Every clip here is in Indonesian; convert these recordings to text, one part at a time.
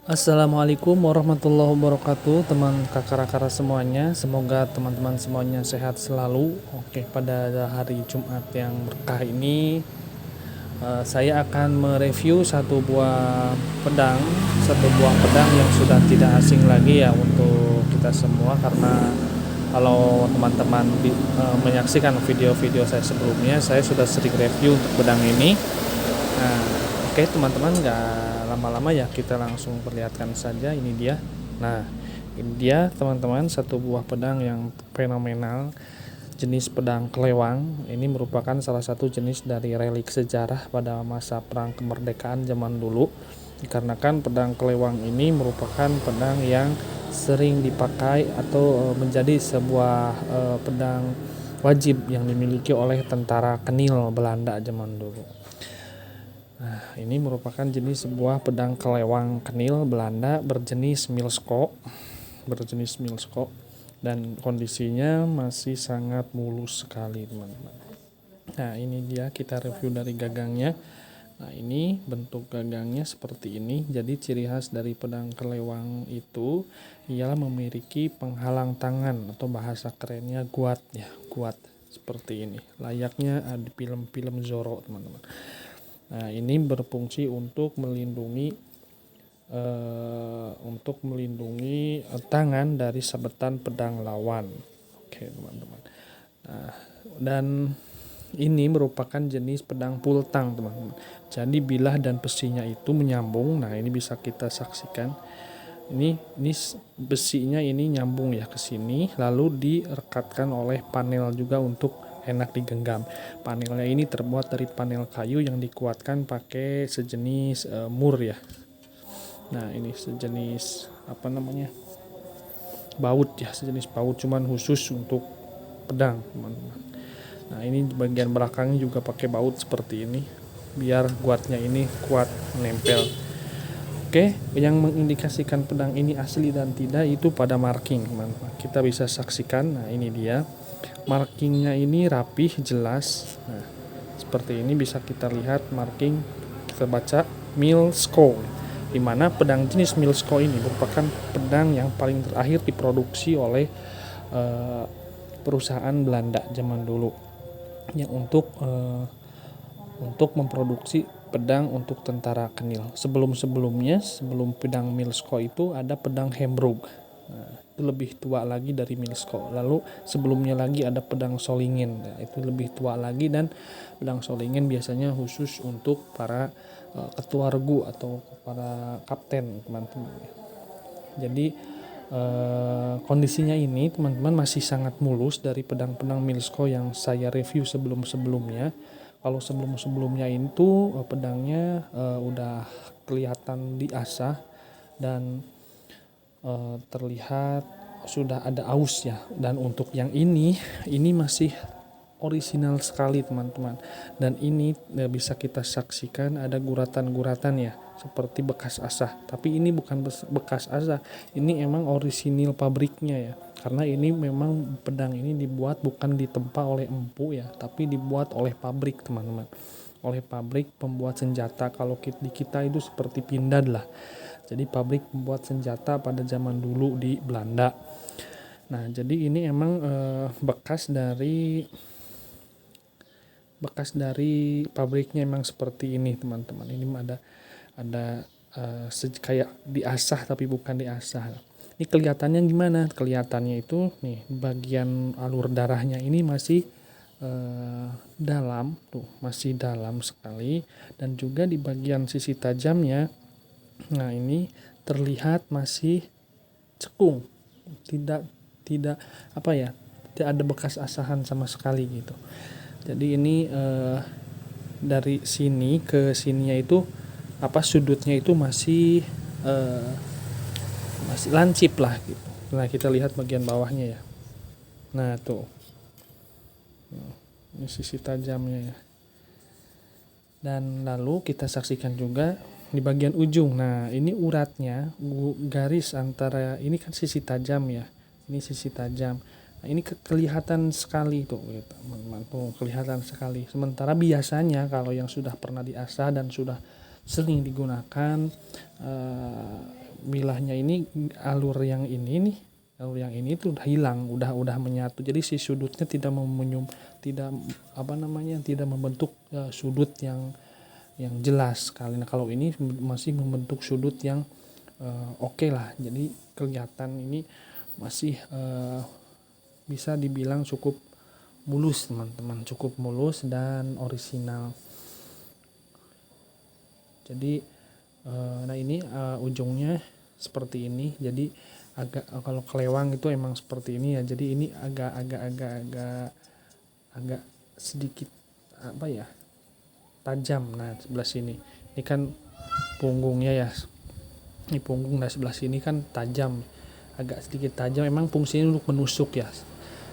Assalamualaikum warahmatullahi wabarakatuh, teman kakara-kara semuanya. Semoga teman-teman semuanya sehat selalu. Oke, pada hari Jumat yang berkah ini, saya akan mereview satu buah pedang yang sudah tidak asing lagi ya untuk kita semua, karena kalau teman-teman menyaksikan video-video saya sebelumnya, saya sudah sering review untuk pedang ini. Nah, oke teman-teman, nggak lama-lama ya, kita langsung perlihatkan saja. Ini dia. Nah, ini dia teman-teman, satu buah pedang yang fenomenal, jenis pedang kelewang. Ini merupakan salah satu jenis dari relik sejarah pada masa perang kemerdekaan zaman dulu. Dikarenakan pedang kelewang ini merupakan pedang yang sering dipakai atau menjadi sebuah pedang wajib yang dimiliki oleh tentara Kenil Belanda zaman dulu. Nah, ini merupakan jenis sebuah pedang kelewang Kenil Belanda berjenis Milsko, dan kondisinya masih sangat mulus sekali, teman-teman. Nah, ini dia, kita review dari gagangnya. Nah, ini bentuk gagangnya seperti ini. Jadi ciri khas dari pedang kelewang itu ialah memiliki penghalang tangan, atau bahasa kerennya guat ya, guat seperti ini. Layaknya di film-film Zorro, teman-teman. Nah, ini berfungsi untuk melindungi tangan dari sabetan pedang lawan. Oke, teman-teman. Nah, dan ini merupakan jenis pedang pultang, teman-teman. Jadi bilah dan besinya itu menyambung. Nah, ini bisa kita saksikan. Ini besinya ini nyambung ya ke sini, lalu direkatkan oleh panel juga untuk enak digenggam. Panelnya ini terbuat dari panel kayu yang dikuatkan pakai sejenis mur ya. Nah, ini sejenis baut ya, sejenis baut cuman khusus untuk pedang, teman-teman. Nah, ini bagian belakangnya juga pakai baut seperti ini biar guatnya ini kuat menempel. Oke, yang mengindikasikan pedang ini asli dan tidak itu pada marking, teman-teman. Kita bisa saksikan. Nah, ini dia. Markingnya ini rapih, jelas. Nah, seperti ini bisa kita lihat marking. Kita baca Milsko, di mana pedang jenis Milsko ini merupakan pedang yang paling terakhir diproduksi oleh perusahaan Belanda zaman dulu, yang untuk memproduksi pedang untuk tentara Kenil. Sebelum pedang Milsko itu ada pedang Hembrug. Nah, itu lebih tua lagi dari Milsko. Lalu sebelumnya lagi ada pedang Solingen. Nah, itu lebih tua lagi, dan pedang Solingen biasanya khusus untuk para ketua regu atau para kapten, teman-teman. Jadi kondisinya ini, teman-teman, masih sangat mulus dari pedang-pedang Milsko yang saya review sebelum-sebelumnya. Kalau sebelum-sebelumnya itu pedangnya udah kelihatan diasah dan terlihat sudah ada aus ya. Dan untuk yang ini masih orisinal sekali, teman-teman. Dan ini bisa kita saksikan ada guratan-guratan ya, seperti bekas asah. Tapi ini bukan bekas asah, ini emang orisinil pabriknya ya. Karena ini memang pedang ini dibuat bukan ditempa oleh empu ya, tapi dibuat oleh pabrik, teman-teman. Oleh pabrik pembuat senjata. Kalau di kita itu seperti Pindad lah. Jadi pabrik pembuat senjata pada zaman dulu di Belanda. Nah, jadi ini emang bekas dari pabriknya emang seperti ini, teman-teman. Ini ada kayak diasah tapi bukan diasah. Ini kelihatannya gimana? Kelihatannya itu nih, bagian alur darahnya ini masih dalam tuh, masih dalam sekali, dan juga di bagian sisi tajamnya. Nah, ini terlihat masih cekung. Tidak tidak apa ya? Tidak ada bekas asahan sama sekali gitu. Jadi ini dari sini ke sininya itu sudutnya itu eh, masih lancip lah gitu. Nah, kita lihat bagian bawahnya ya. Nah, tuh. Ini sisi tajamnya ya. Dan lalu kita saksikan juga di bagian ujung. Nah, ini uratnya, garis antara ini kan sisi tajam ya. Ini sisi tajam. Nah, ini kelihatan sekali tuh, gitu. Tuh, kelihatan sekali. Sementara biasanya kalau yang sudah pernah diasah dan sudah sering digunakan, bilahnya ini alur yang ini nih, alur yang ini tuh udah hilang, udah menyatu. Jadi si sudutnya tidak tidak tidak membentuk sudut yang jelas sekali. Nah kalau ini masih membentuk sudut yang oke lah. Jadi kelihatan ini masih bisa dibilang cukup mulus teman-teman, cukup mulus dan orisinal. Jadi nah ini ujungnya seperti ini. Jadi agak kalau kelewang itu emang seperti ini ya. Jadi ini agak sedikit tajam. Nah sebelah sini ini kan punggungnya ya, ini punggung. Nah sebelah sini kan tajam, agak sedikit tajam. Emang fungsinya untuk menusuk ya,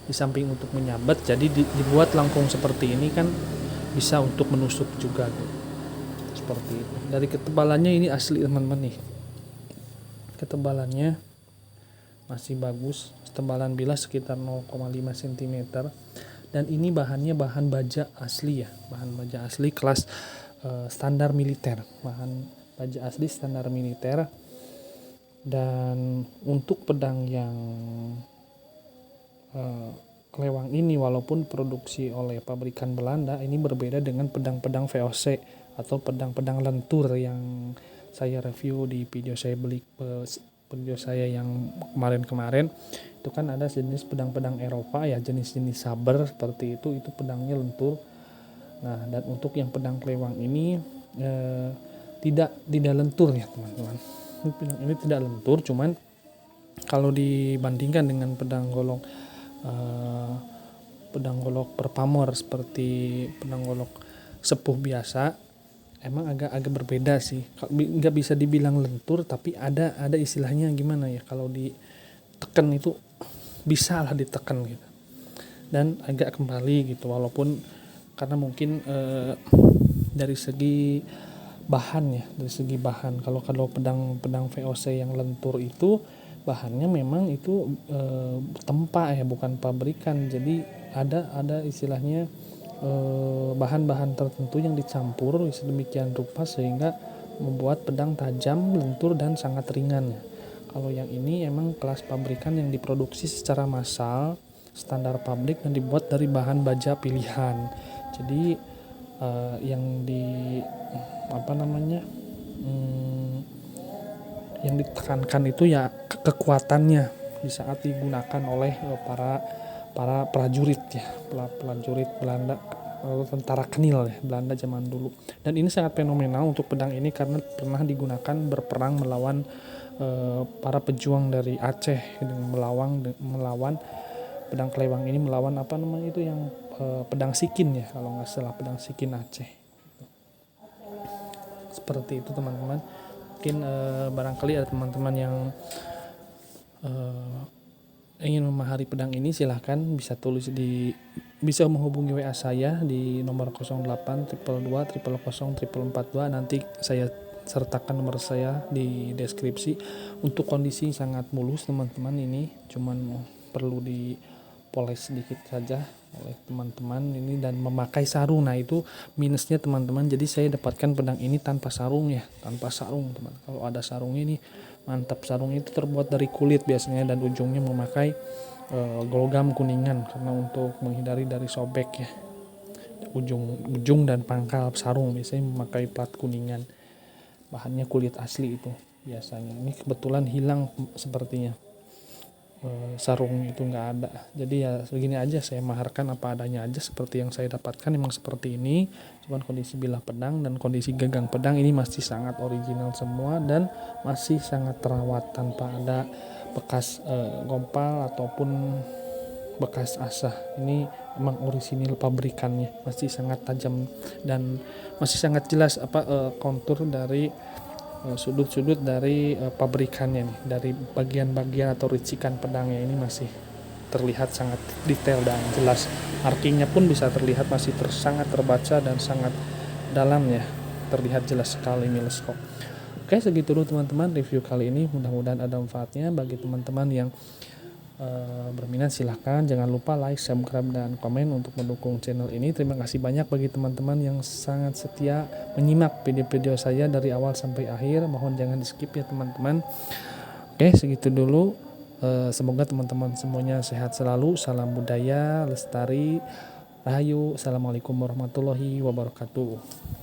di samping untuk menyabet. Jadi dibuat lengkung seperti ini kan bisa untuk menusuk juga gitu. Seperti itu. Dari ketebalannya ini asli teman-teman nih, ketebalannya masih bagus. Ketebalan bilas sekitar 0,5 cm. Dan ini bahannya bahan baja asli ya, bahan baja asli kelas standar militer, bahan baja asli standar militer. Dan untuk pedang yang kelewang ini, walaupun produksi oleh pabrikan Belanda, ini berbeda dengan pedang-pedang VOC atau pedang-pedang lentur yang saya review di video saya yang kemarin. Itu kan ada jenis pedang-pedang Eropa ya, jenis-jenis saber seperti itu pedangnya lentur. Nah dan untuk yang pedang kelewang ini tidak lentur ya teman-teman. Pedang ini tidak lentur, cuman kalau dibandingkan dengan pedang golok berpamor seperti pedang golok sepuh biasa, emang agak berbeda sih. Nggak bisa dibilang lentur, tapi ada istilahnya gimana ya, kalau ditekan itu bisa lah ditekan gitu, dan agak kembali gitu. Walaupun karena mungkin dari segi bahan kalau pedang VOC yang lentur itu bahannya memang itu tempa ya, bukan pabrikan. Jadi ada istilahnya bahan-bahan tertentu yang dicampur sedemikian rupa sehingga membuat pedang tajam, lentur, dan sangat ringan ya. Kalau yang ini emang kelas pabrikan yang diproduksi secara massal, standar pabrik, dan dibuat dari bahan baja pilihan. Jadi yang yang ditekankan itu ya kekuatannya di saat digunakan oleh para prajurit ya, prajurit Belanda atau tentara Kenil ya, Belanda zaman dulu. Dan ini sangat fenomenal untuk pedang ini karena pernah digunakan berperang melawan para pejuang dari Aceh, dengan melawan pedang kelewang ini, melawan pedang Sikin ya, kalau nggak salah, pedang Sikin Aceh. Seperti itu teman-teman. Mungkin barangkali ada teman-teman yang ingin memahari pedang ini, silahkan bisa menghubungi WA saya di nomor 08 222 000 442. Nanti saya sertakan nomor saya di deskripsi. Untuk kondisi sangat mulus teman-teman, ini cuman perlu dipoles sedikit saja oleh teman-teman ini, dan memakai sarung. Nah itu minusnya teman-teman. Jadi saya dapatkan pedang ini tanpa sarung ya, teman. Kalau ada sarungnya ini mantap. Sarung itu terbuat dari kulit biasanya, dan ujungnya memakai logam kuningan karena untuk menghindari dari sobek ya. Ujung dan pangkal sarung biasanya memakai plat kuningan. Bahannya kulit asli itu biasanya. Ini kebetulan hilang sepertinya, sarung itu nggak ada. Jadi ya begini aja, saya maharkan apa adanya aja, seperti yang saya dapatkan memang seperti ini. Cuman kondisi bilah pedang dan kondisi gagang pedang ini masih sangat original semua dan masih sangat terawat tanpa ada bekas gompal ataupun bekas asah. Ini emang orisinil pabrikannya, masih sangat tajam dan masih sangat jelas kontur dari sudut-sudut dari pabrikannya nih, dari bagian-bagian atau ricikan pedangnya ini masih terlihat sangat detail dan jelas. Markingnya pun bisa terlihat masih sangat terbaca dan sangat dalam ya, terlihat jelas sekali mileskop. Oke, segitu dulu teman-teman review kali ini. Mudah-mudahan ada manfaatnya bagi teman-teman yang berminat silahkan, jangan lupa like, subscribe, dan komen untuk mendukung channel ini. Terima kasih banyak bagi teman-teman yang sangat setia menyimak video-video saya dari awal sampai akhir. Mohon jangan di skip ya teman-teman. Oke, segitu dulu. Semoga teman-teman semuanya sehat selalu. Salam budaya lestari, rahayu. Assalamualaikum warahmatullahi wabarakatuh.